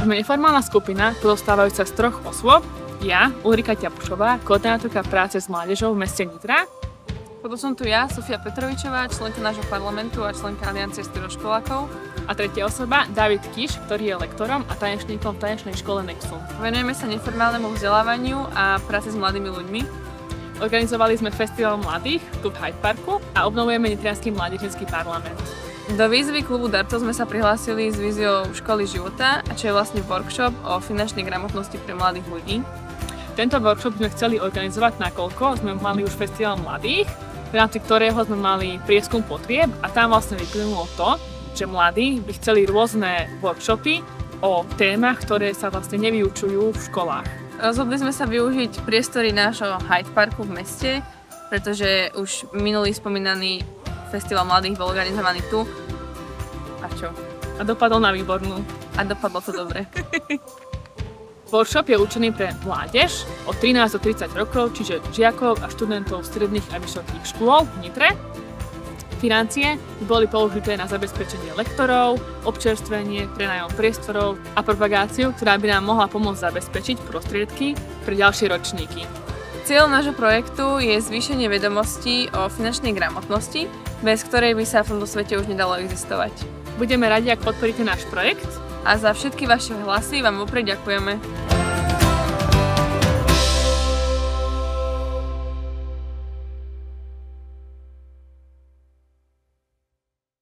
Sme neformálna skupina, pozostávajúca z 3 osôb. Ja, Ulrika Ťapušová, koordinátorka práce s mládežou v meste Nitra. Potom som tu ja, Sofia Petrovičová, členka nášho parlamentu a členka Aliancie stredoškolákov. A tretia osoba, David Kiš, ktorý je lektorom a tanečníkom v tanečnej škole Nexum. Venujeme sa neformálnemu vzdelávaniu a práce s mladými ľuďmi. Organizovali sme festival mladých tu v Hyde Parku a obnovujeme Nitriansky mládežnícky parlament. Do výzvy klubu darcov sme sa prihlásili s víziou školy života, a čo je vlastne workshop o finančnej gramotnosti pre mladých ľudí. Tento workshop sme chceli organizovať, nakoľko sme mali už festival mladých, v rámci ktorého sme mali prieskum potrieb a tam vlastne vyplynulo to, že mladí by chceli rôzne workshopy o témach, ktoré sa vlastne nevyučujú v školách. Rozhodli sme sa využiť priestory nášho Hyde Parku v meste, pretože už minulý spomínaný festival mladých bol organizovaný tu. A čo? A dopadol na výbornú. A dopadlo to dobre. Workshop je určený pre mládež od 13 do 30 rokov, čiže žiakov a študentov stredných a vysokých škôl v Nitre. Financie by boli použité na zabezpečenie lektorov, občerstvenie, prenajom priestorov a propagáciu, ktorá by nám mohla pomôcť zabezpečiť prostriedky pre ďalšie ročníky. Cieľ nášho projektu je zvýšenie vedomostí o finančnej gramotnosti, bez ktorej by sa v tomto svete už nedalo existovať. Budeme radi, ak podporíte náš projekt. A za všetky vaše hlasy vám vopred ďakujeme.